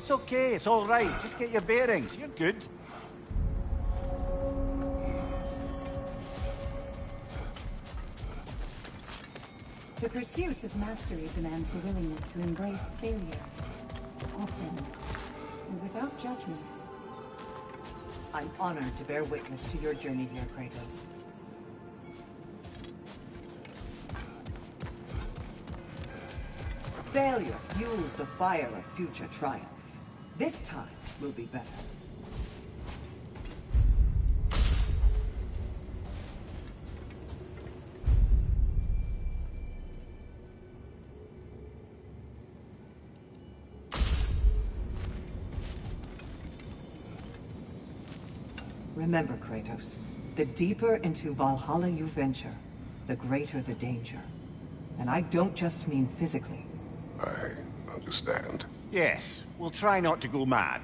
It's okay, it's all right. Just get your bearings. You're good. The pursuit of mastery demands the willingness to embrace failure, often, and without judgment. I'm honored to bear witness to your journey here, Kratos. Failure fuels the fire of future triumph. This time will be better. Remember, Kratos, the deeper into Valhalla you venture, the greater the danger. And I don't just mean physically. I understand. Yes, we'll try not to go mad.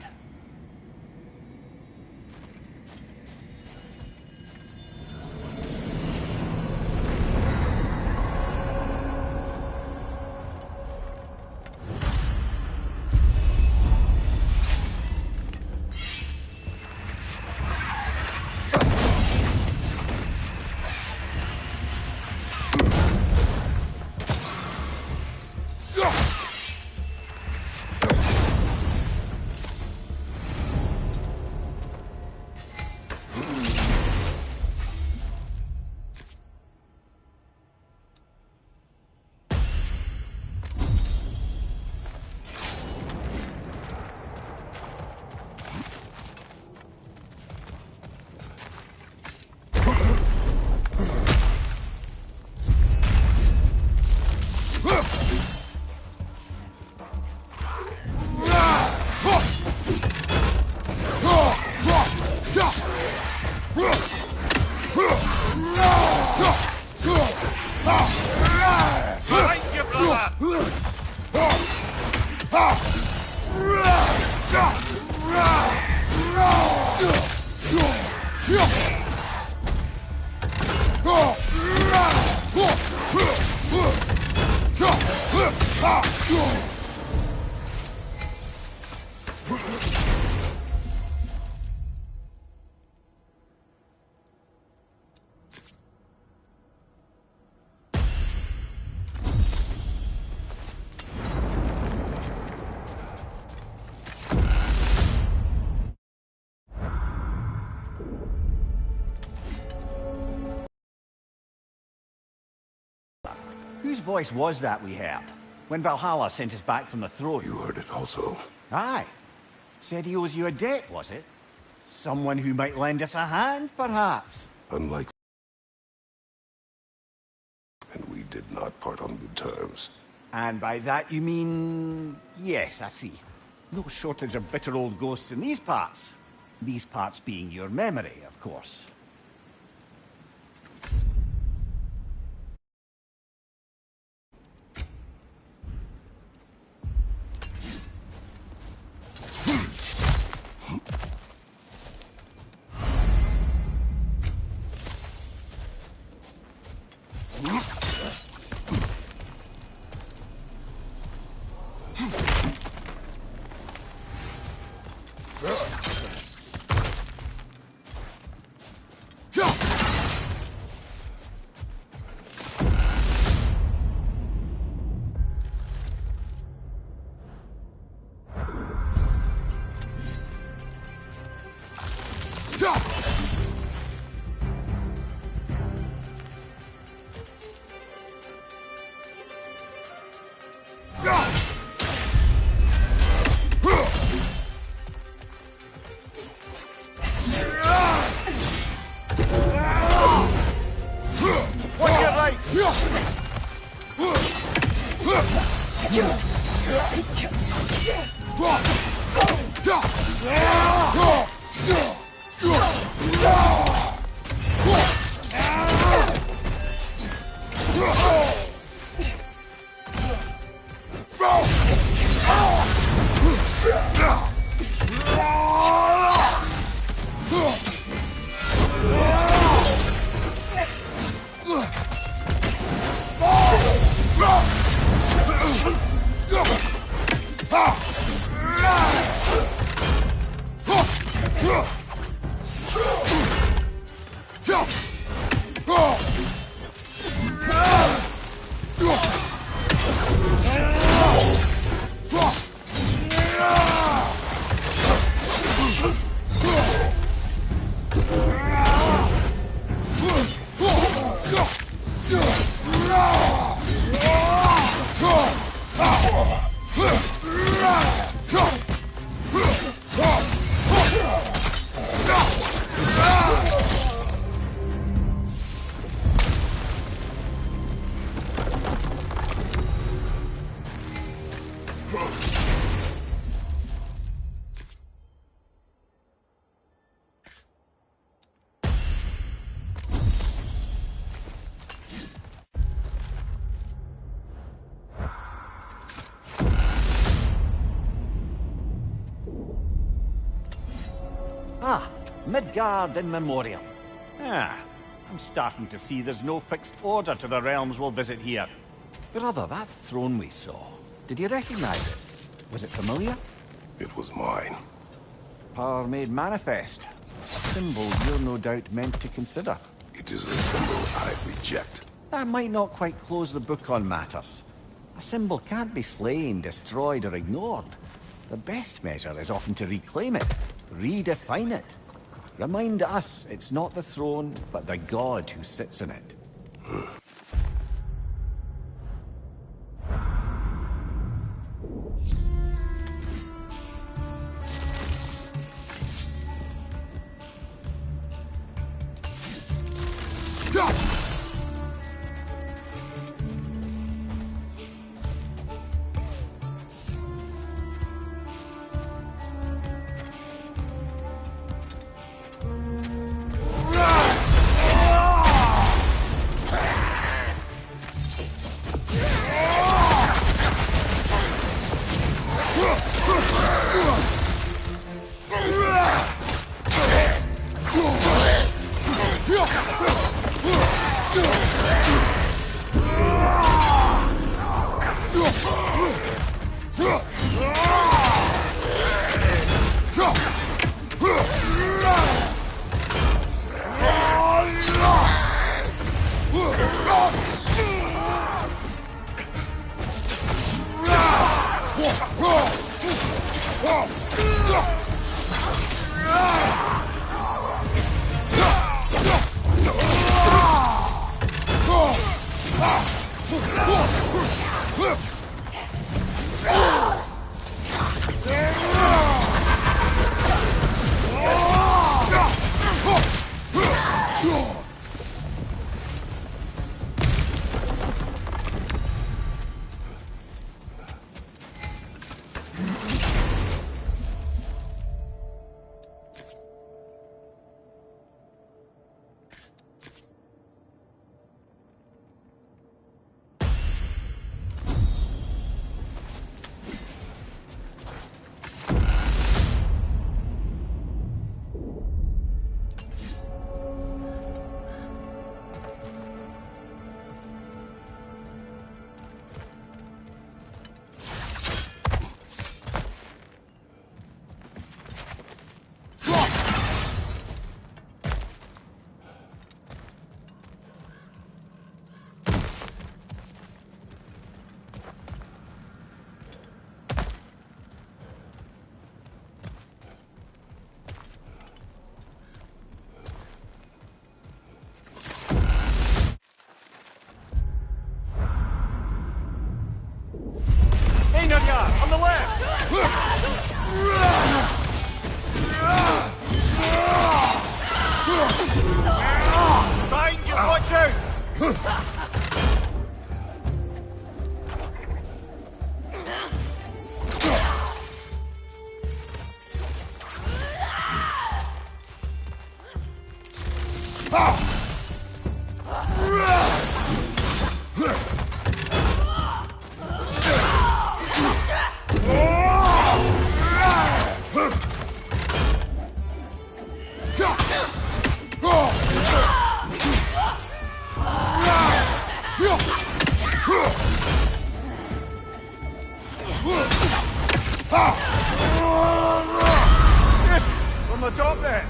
Whose voice was that we heard? When Valhalla sent us back from the throne? You heard it also. Aye. Said he owes you a debt, was it? Someone who might lend us a hand, perhaps? Unlike... And we did not part on good terms. And by that you mean... Yes, I see. No shortage of bitter old ghosts in these parts. These parts being your memory, of course. Midgard in memoriam. Ah, I'm starting to see there's no fixed order to the realms we'll visit here. Brother, that throne we saw, did you recognize it? Was it familiar? It was mine. Power made manifest. A symbol you're no doubt meant to consider. It is a symbol I reject. That might not quite close the book on matters. A symbol can't be slain, destroyed, or ignored. The best measure is often to reclaim it, redefine it. Remind us it's not the throne, but the god who sits in it. On the left! Behind you, watch out! From the top there!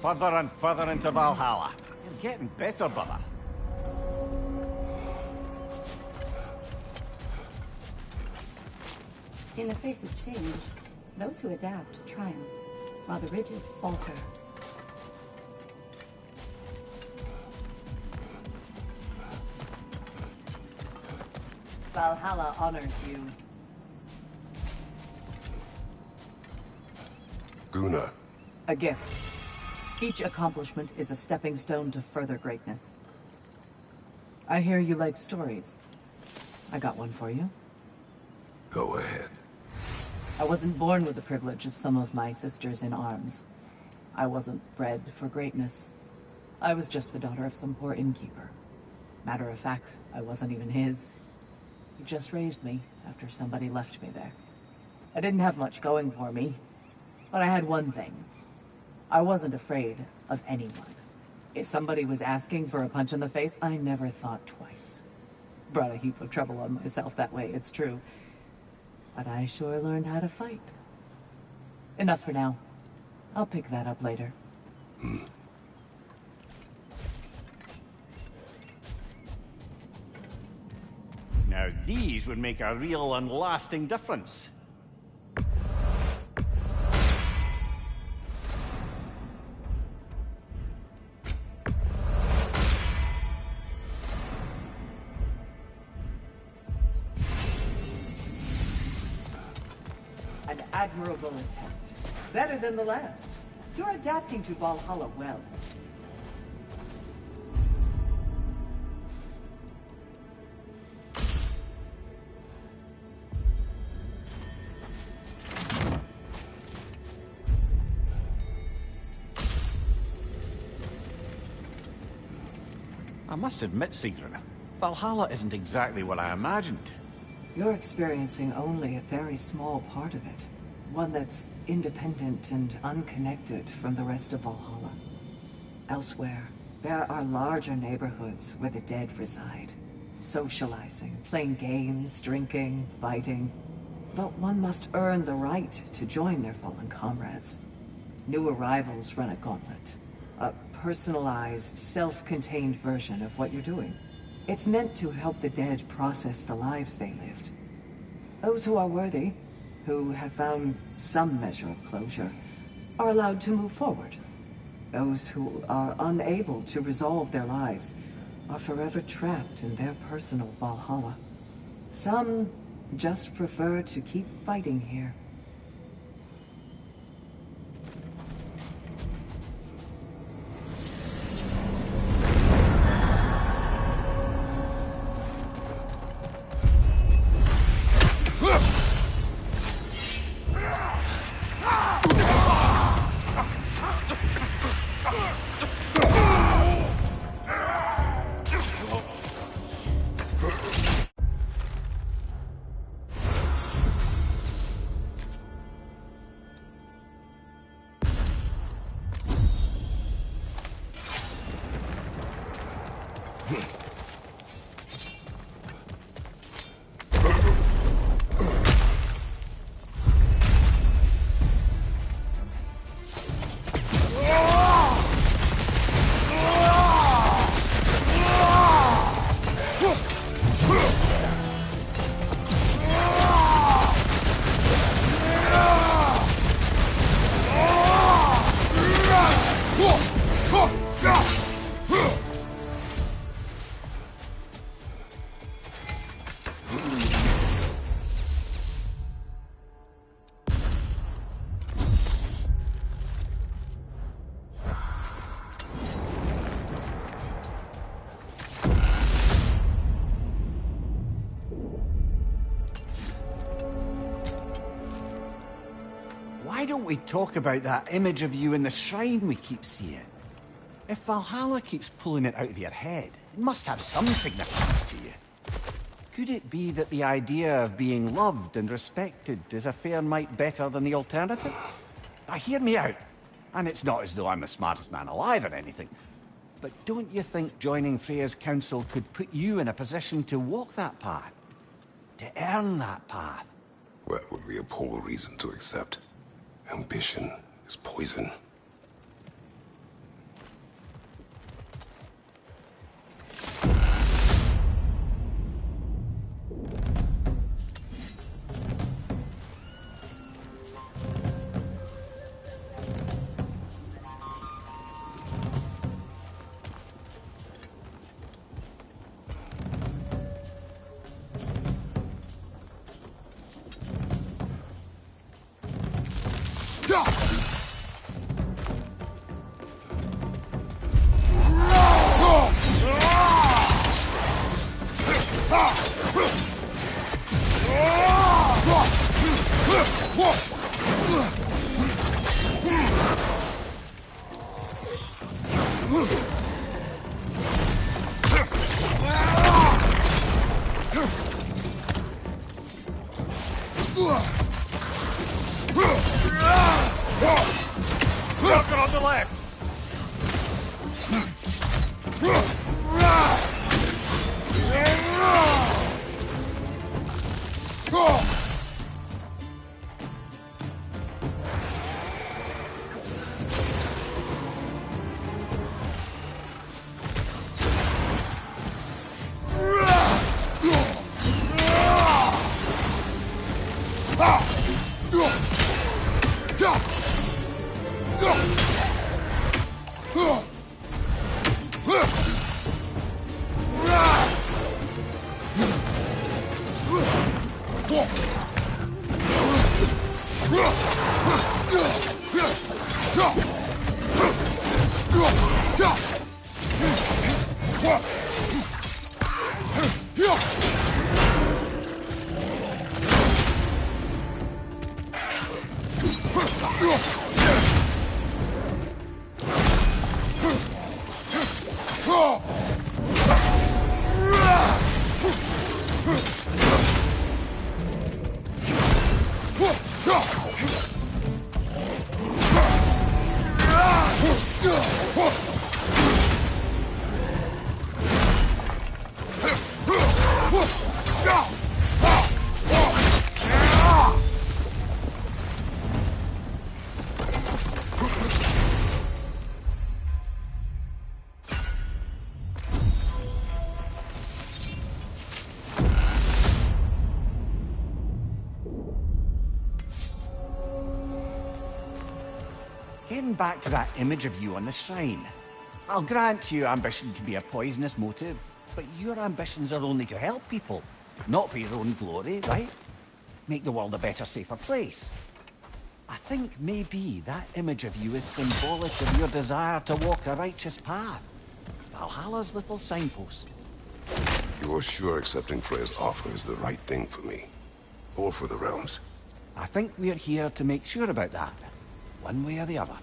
Further and further into Valhalla. You're getting better, brother. In the face of change, those who adapt triumph, while the rigid falter. Valhalla honors you. Guna. A gift. Each accomplishment is a stepping stone to further greatness. I hear you like stories. I got one for you. Go ahead. I wasn't born with the privilege of some of my sisters in arms. I wasn't bred for greatness. I was just the daughter of some poor innkeeper. Matter of fact, I wasn't even his. He just raised me after somebody left me there. I didn't have much going for me, but I had one thing. I wasn't afraid of anyone. If somebody was asking for a punch in the face, I never thought twice. Brought a heap of trouble on myself that way, it's true. But I sure learned how to fight. Enough for now. I'll pick that up later. Now these would make a real and lasting difference. An admirable attempt. Better than the last. You're adapting to Valhalla well. I must admit, Sigrun, Valhalla isn't exactly what I imagined. You're experiencing only a very small part of it. One that's independent and unconnected from the rest of Valhalla. Elsewhere, there are larger neighborhoods where the dead reside. Socializing, playing games, drinking, fighting. But one must earn the right to join their fallen comrades. New arrivals run a gauntlet. A personalized, self-contained version of what you're doing. It's meant to help the dead process the lives they lived. Those who are worthy, who have found some measure of closure, are allowed to move forward. Those who are unable to resolve their lives are forever trapped in their personal Valhalla. Some just prefer to keep fighting here. Why don't we talk about that image of you in the shrine we keep seeing? If Valhalla keeps pulling it out of your head, it must have some significance to you. Could it be that the idea of being loved and respected is a fair mite better than the alternative? Now, hear me out. And it's not as though I'm the smartest man alive or anything. But don't you think joining Freya's council could put you in a position to walk that path? To earn that path? That would be a poor reason to accept. Ambition is poison. Walker on the left! Getting back to that image of you on the shrine. I'll grant you ambition can be a poisonous motive, but your ambitions are only to help people, not for your own glory, right? Make the world a better, safer place. I think maybe that image of you is symbolic of your desire to walk a righteous path. Valhalla's little signpost. You're sure accepting Freya's offer is the right thing for me? Or for the realms? I think we're here to make sure about that, one way or the other.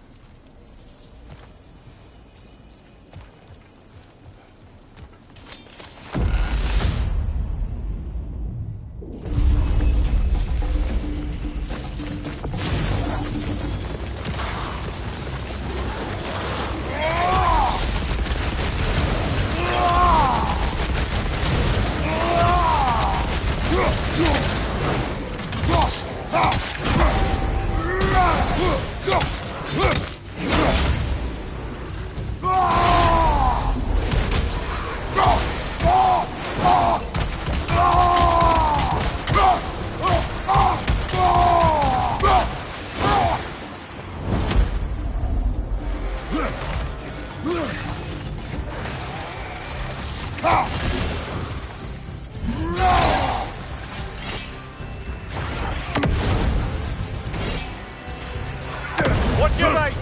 Watch your right!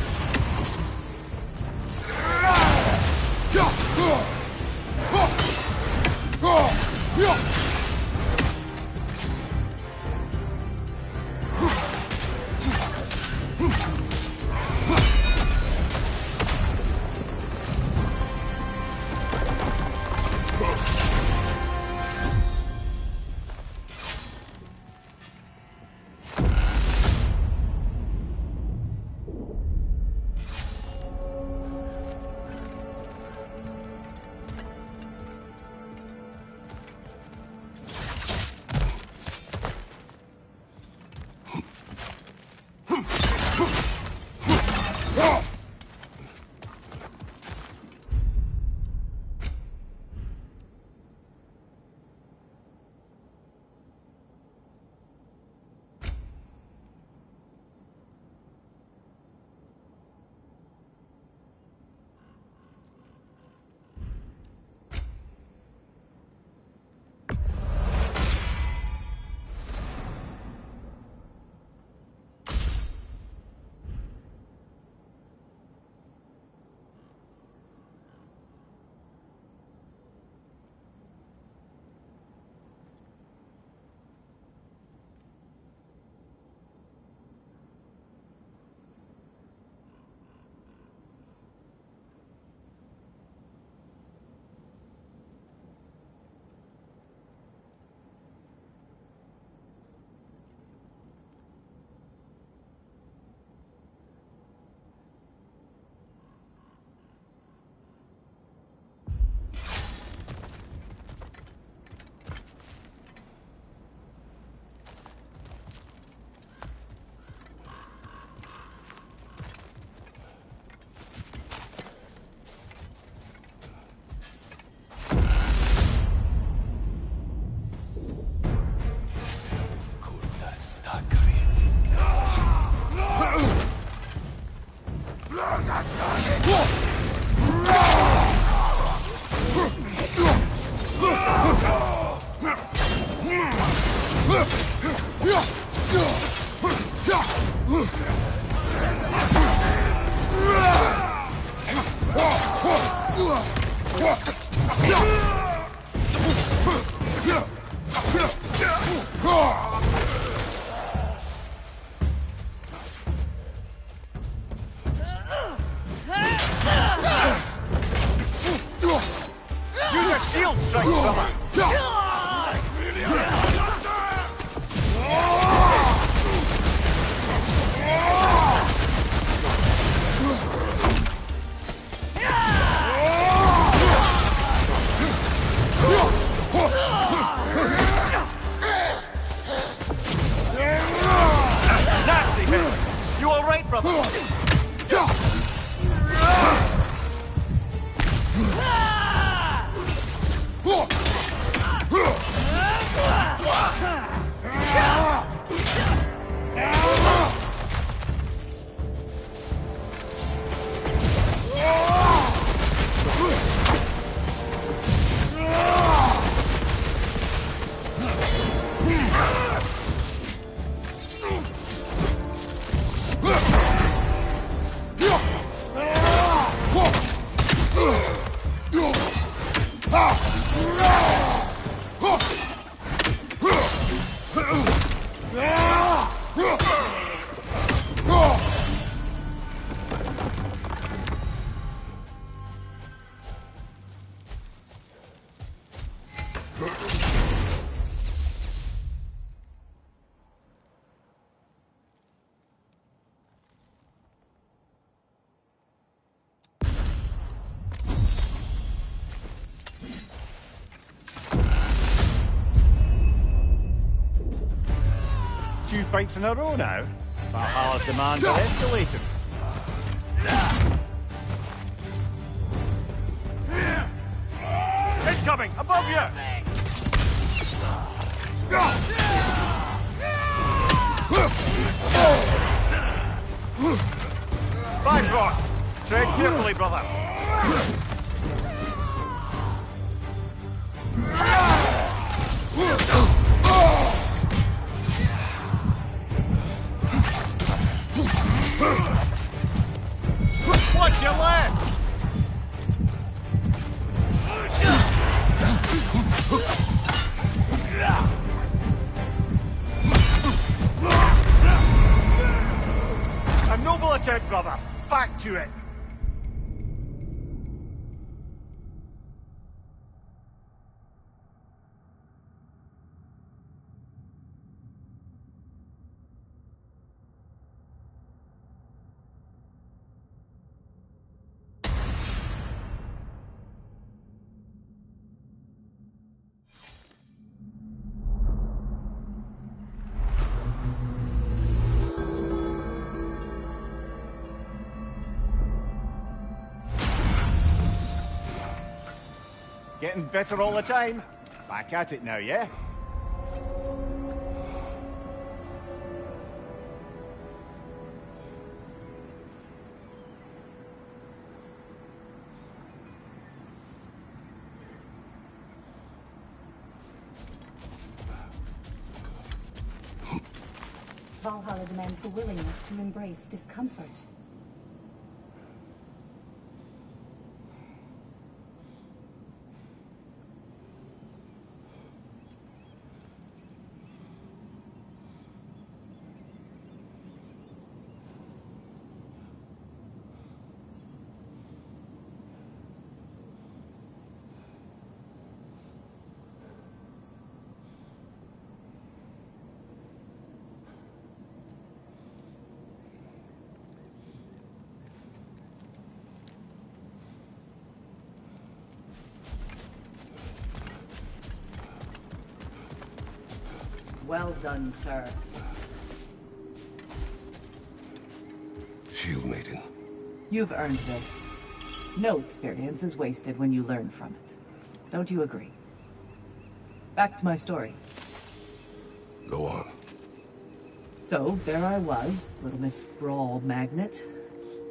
strikes, brother. Nasty hit. You all right, brother? Two fights in a row now. Valhalla's demands are escalating. Incoming! Above you! Bifrost! Tread carefully, brother. Watch your left! A noble attempt, brother. Back to it. Getting better all the time. Back at it now, yeah? Valhalla demands the willingness to embrace discomfort. Well done, sir. Shield Maiden. You've earned this. No experience is wasted when you learn from it. Don't you agree? Back to my story. Go on. So, there I was, Little Miss Brawl Magnet.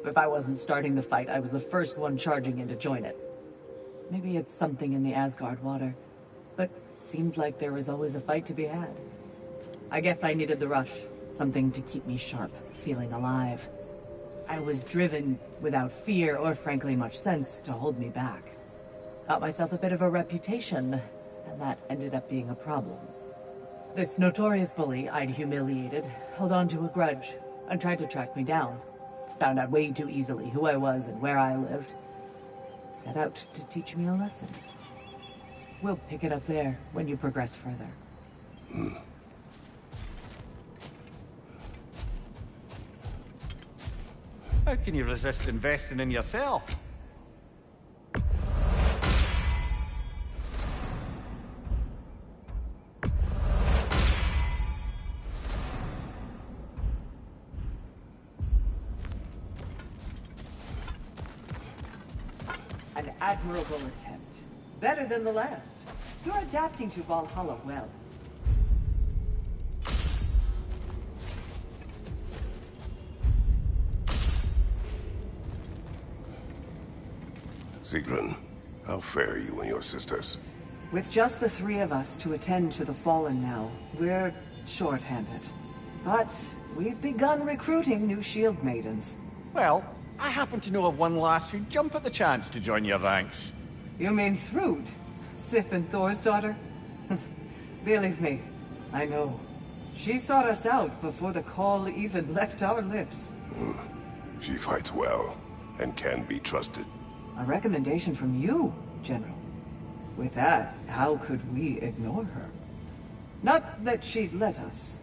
If I wasn't starting the fight, I was the first one charging in to join it. Maybe it's something in the Asgard water, but seemed like there was always a fight to be had. I guess I needed the rush, something to keep me sharp, feeling alive. I was driven, without fear or frankly much sense, to hold me back. Got myself a bit of a reputation, and that ended up being a problem. This notorious bully I'd humiliated held on to a grudge and tried to track me down. Found out way too easily who I was and where I lived. Set out to teach me a lesson. We'll pick it up there when you progress further. How can you resist investing in yourself? An admirable attempt. Better than the last. You're adapting to Valhalla well. Sigrun, how fare you and your sisters? With just the three of us to attend to the fallen now, we're short-handed. But we've begun recruiting new shield maidens. Well, I happen to know of one lass who'd jump at the chance to join your ranks. You mean Thrud? Sif and Thor's daughter? Believe me, I know. She sought us out before the call even left our lips. She fights well, and can be trusted. A recommendation from you, General. With that, how could we ignore her? Not that she'd let us.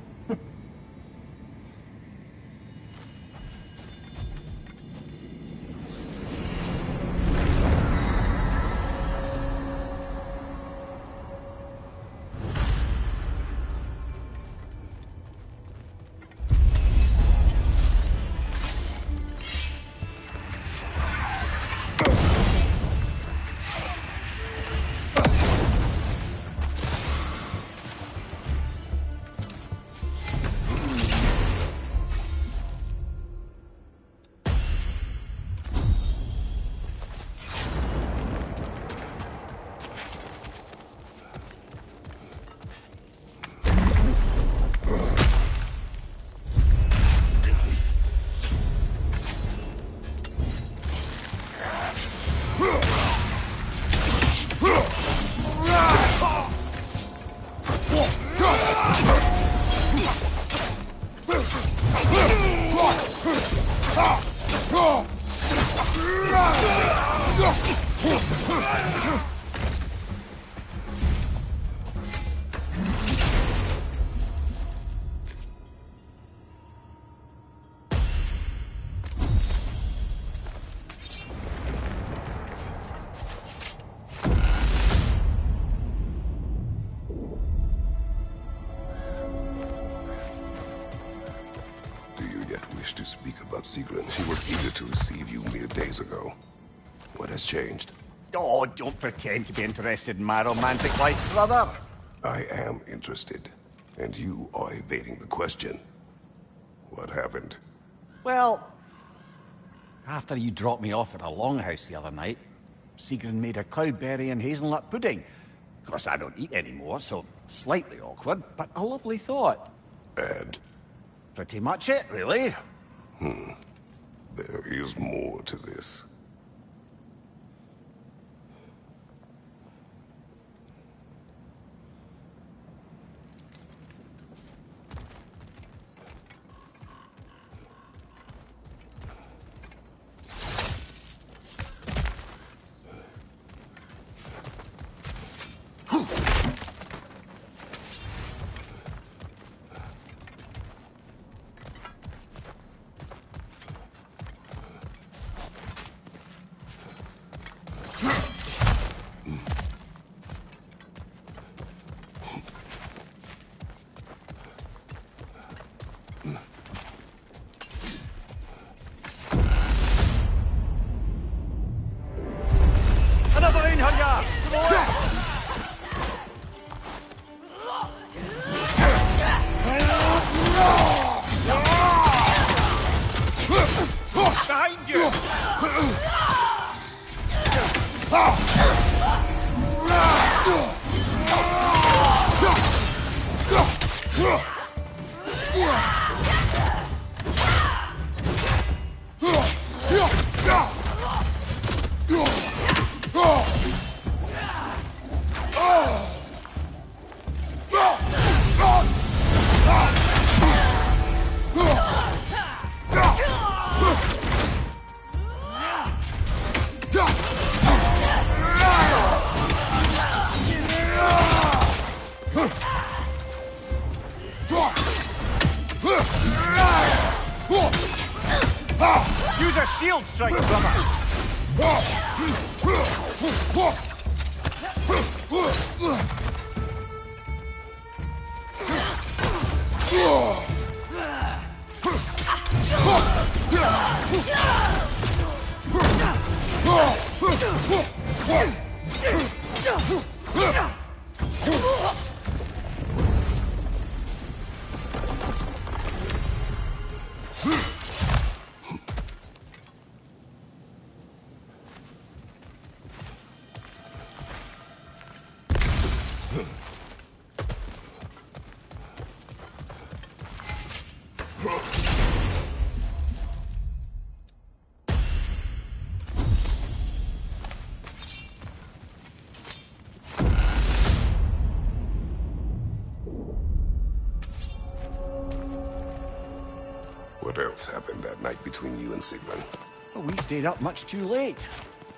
To speak about Sigrun. She was eager to receive you mere days ago. What has changed? Oh, don't pretend to be interested in my romantic life, brother. I am interested, and you are evading the question. What happened? Well, after you dropped me off at a longhouse the other night, Sigrun made a cloudberry and hazelnut pudding. Of course, I don't eat anymore, so slightly awkward, but a lovely thought. And? Pretty much it, really. There is more to this. Use a shield strike, brother! What else happened that night between you and Sigrun? Well, we stayed up much too late.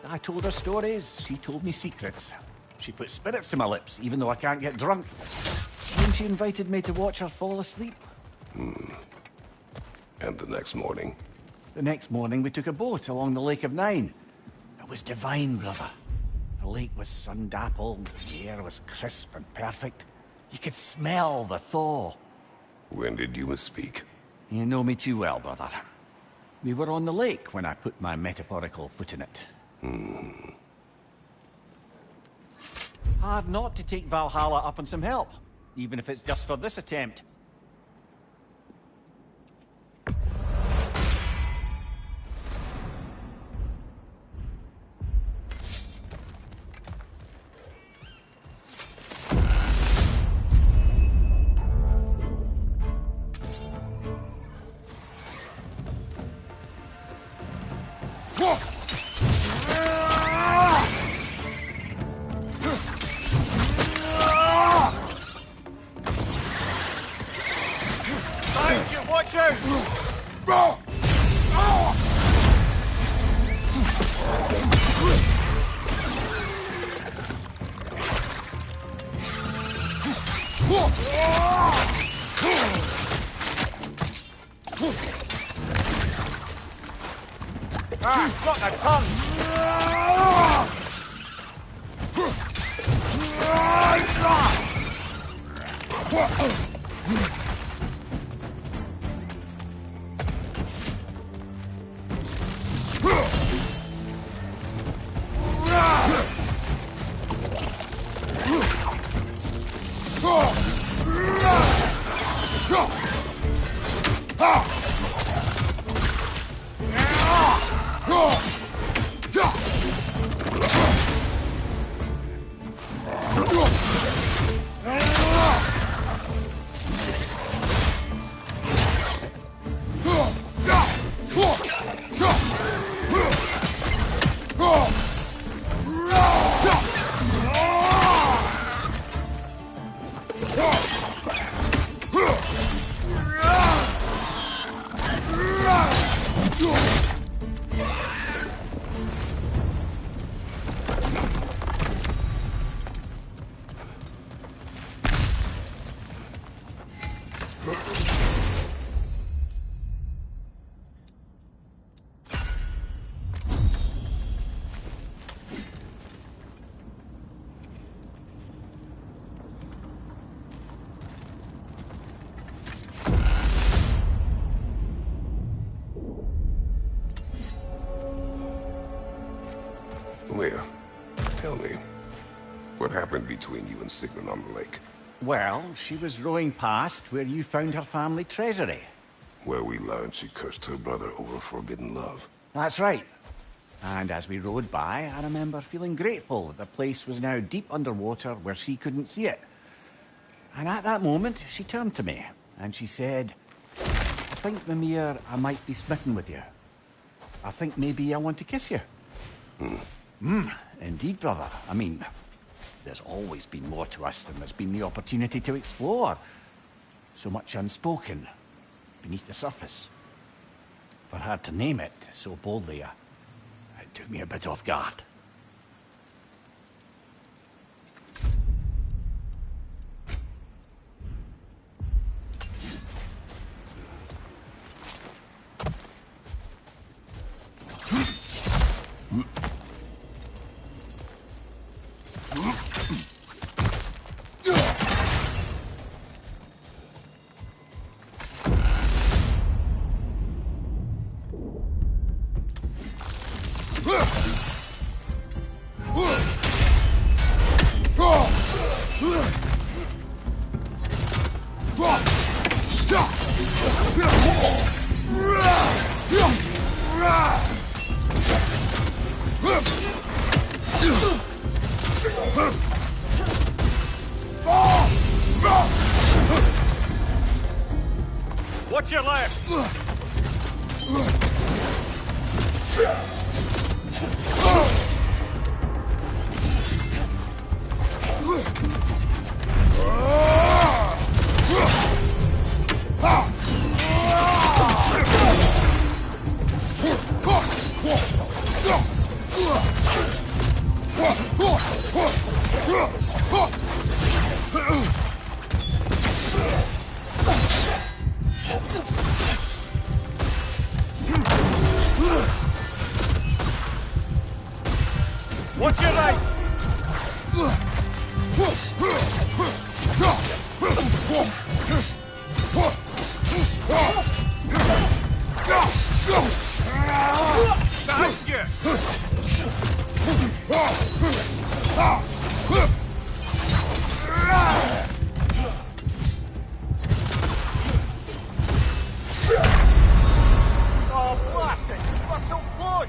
I told her stories, she told me secrets. She put spirits to my lips, even though I can't get drunk. Then she invited me to watch her fall asleep. And the next morning? The next morning, we took a boat along the Lake of Nine. It was divine, brother. The lake was sun-dappled, the air was crisp and perfect. You could smell the thaw. When did you misspeak? You know me too well, brother. We were on the lake when I put my metaphorical foot in it. Hard not to take Valhalla up on some help, even if it's just for this attempt. Watch out! Ah, got the tongue! Leah, tell me, what happened between you and Sigrun on the lake? Well, she was rowing past where you found her family treasury. Where we learned she cursed her brother over forbidden love. That's right. And as we rowed by, I remember feeling grateful that the place was now deep underwater where she couldn't see it. And at that moment, she turned to me, and she said, I think, Mimir, I might be smitten with you. I think maybe I want to kiss you. Indeed, brother. I mean, there's always been more to us than there's been the opportunity to explore. So much unspoken, beneath the surface. For her to name it so boldly, it took me a bit off guard. Watch your left! Watch your right! Nice you! Oh, blast it! You were so close!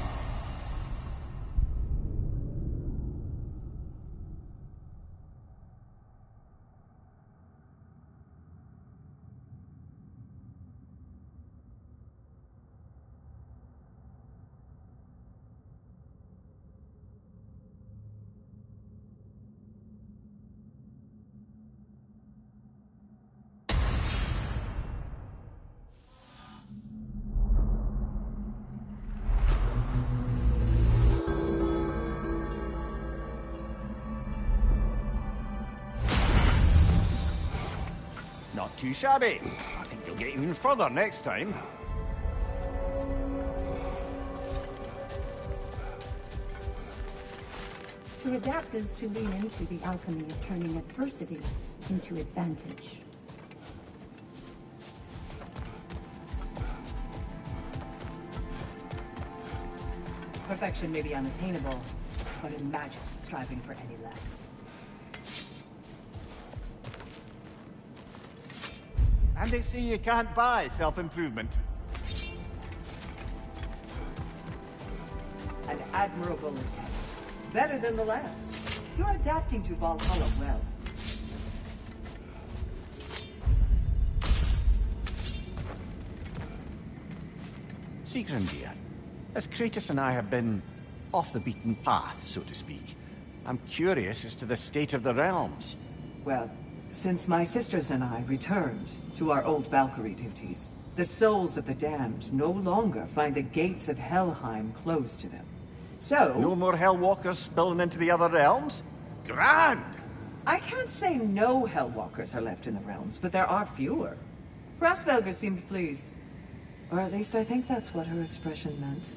Not too shabby. I think you'll get even further next time. To adapt is to lean into the alchemy of turning adversity into advantage. Perfection may be unattainable, but imagine striving for any less. And they say you can't buy self-improvement. An admirable attempt. Better than the last. You're adapting to Valhalla well. Sigrun, dear, as Kratos and I have been off the beaten path, so to speak, I'm curious as to the state of the realms. Well, since my sisters and I returned to our old Valkyrie duties, the souls of the damned no longer find the gates of Helheim closed to them. So... No more Hellwalkers spilling into the other realms? Grand! I can't say no Hellwalkers are left in the realms, but there are fewer. Grasvelger seemed pleased. Or at least I think that's what her expression meant.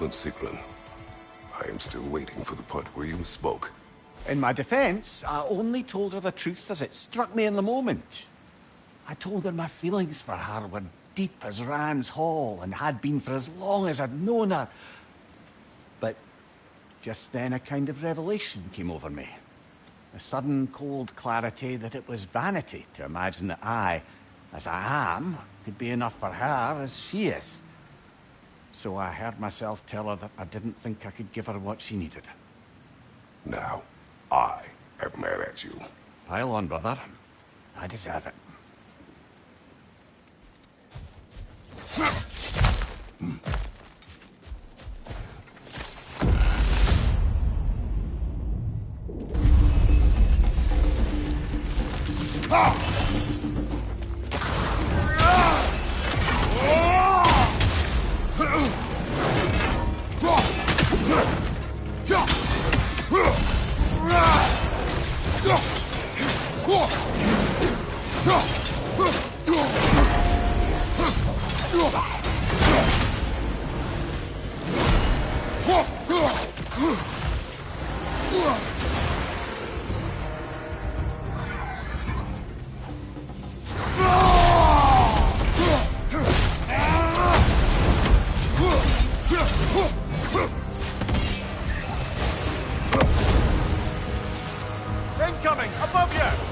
on Sigrun. I am still waiting for the part where you spoke. In my defense, I only told her the truth as it struck me in the moment. I told her my feelings for her were deep as Rand's Hall and had been for as long as I'd known her. But just then a kind of revelation came over me. A sudden cold clarity that it was vanity to imagine that I, as I am, could be enough for her as she is. So I heard myself tell her that I didn't think I could give her what she needed. Now, I am mad at you. Pile on, brother. I deserve it. Incoming! Above you!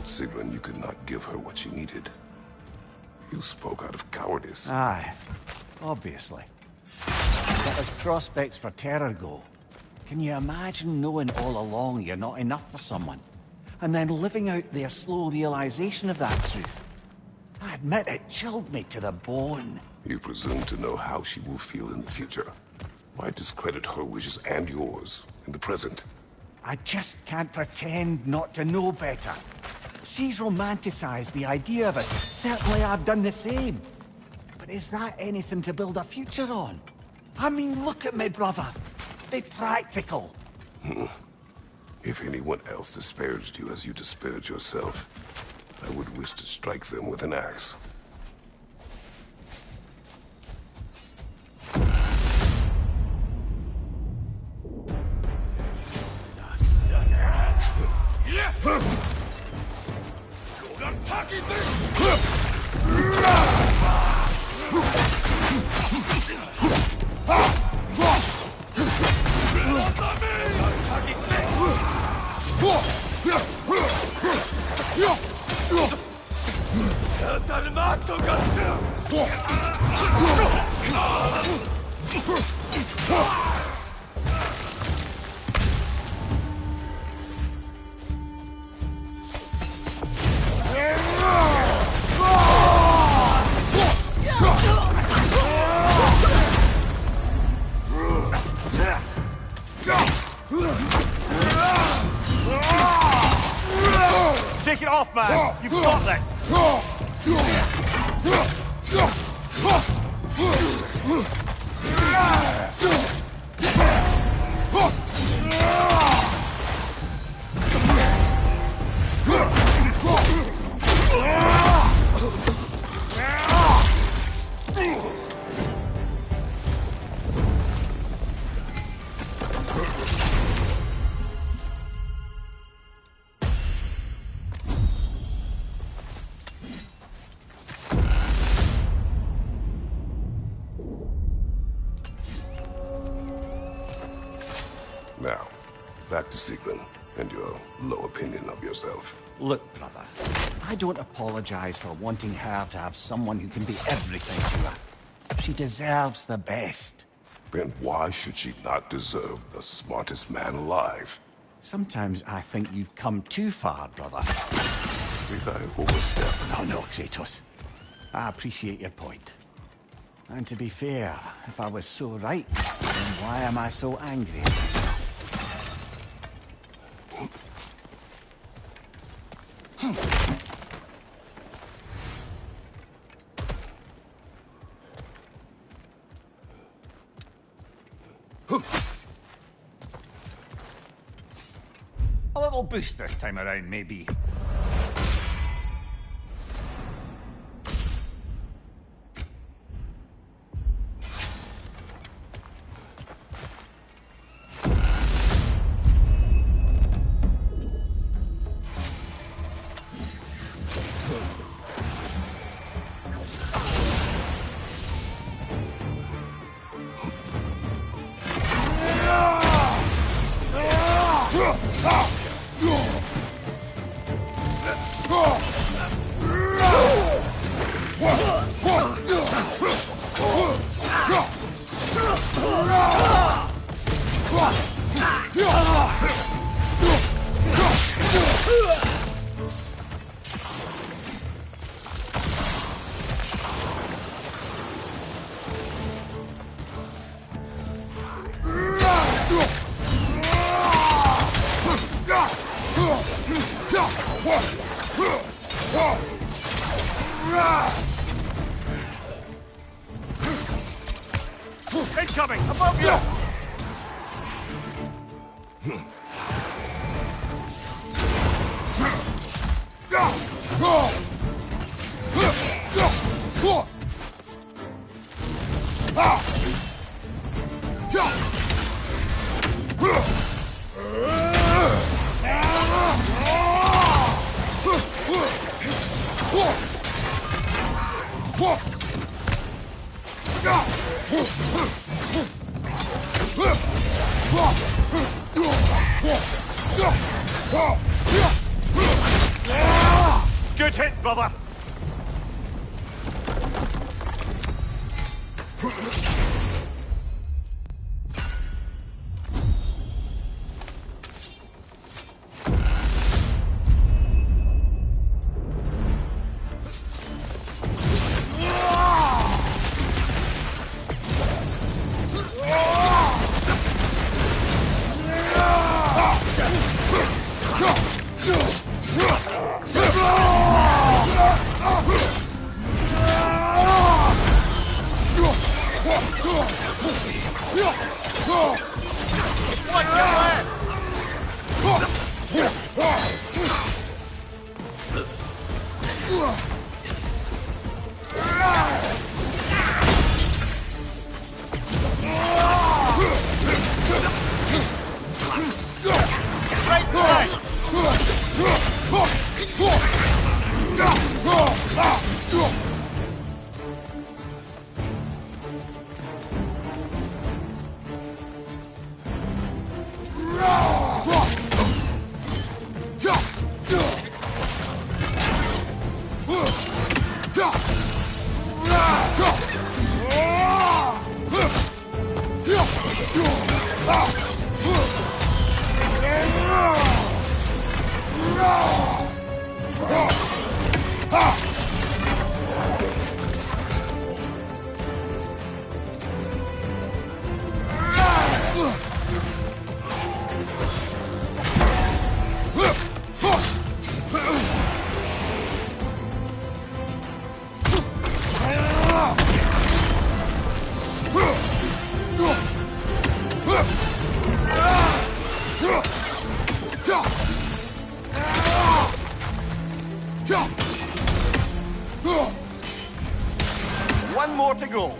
Sigrun you could not give her what she needed. You spoke out of cowardice. Aye, obviously. But as prospects for terror go, can you imagine knowing all along you're not enough for someone, and then living out their slow realization of that truth? I admit it chilled me to the bone. You presume to know how she will feel in the future. Why discredit her wishes and yours in the present? I just can't pretend not to know better. She's romanticized the idea of it. Certainly I've done the same. But is that anything to build a future on? I mean, look at me, brother. Be practical. If anyone else disparaged you as you disparaged yourself, I would wish to strike them with an axe. Take it off, man! You've got this! Now, back to Sigrun and your low opinion of yourself. Look, brother, I don't apologize for wanting her to have someone who can be everything to her. She deserves the best. Then why should she not deserve the smartest man alive? Sometimes I think you've come too far, brother. Did I overstep? No, Kratos. I appreciate your point. And to be fair, if I was so right, then why am I so angry at myself? A little boost this time around, maybe. Incoming! Above you! Good hit, brother! One more to go.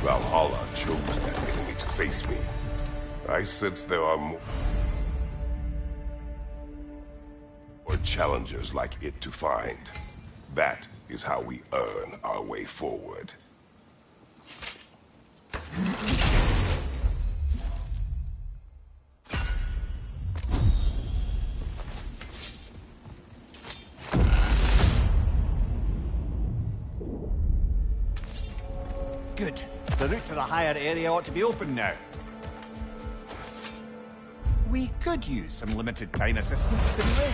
Valhalla chose that enemy to face me. I sense there are more challengers like it to find. That is how we earn our way forward. Good. The route to the higher area ought to be open now. We could use some limited time assistance, couldn't we?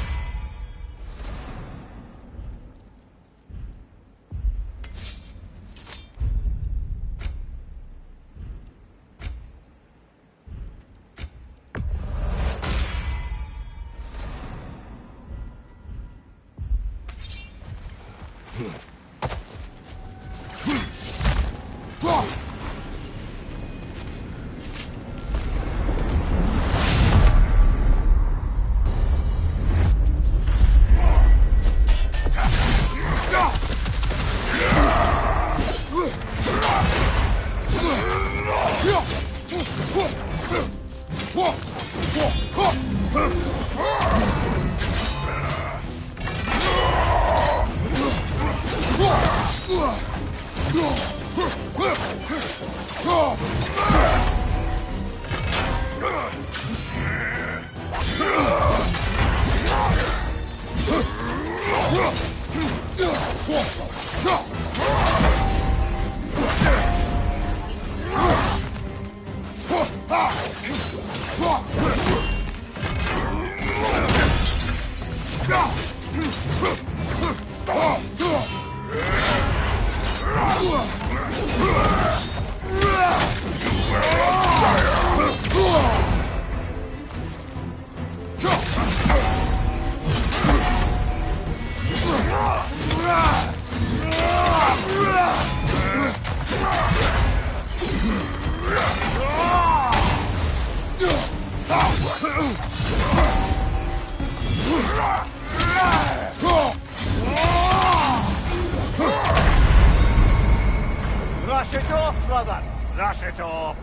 Rush it off, brother! Rush it off!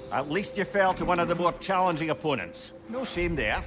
At least you fell to one of the more challenging opponents. No shame there.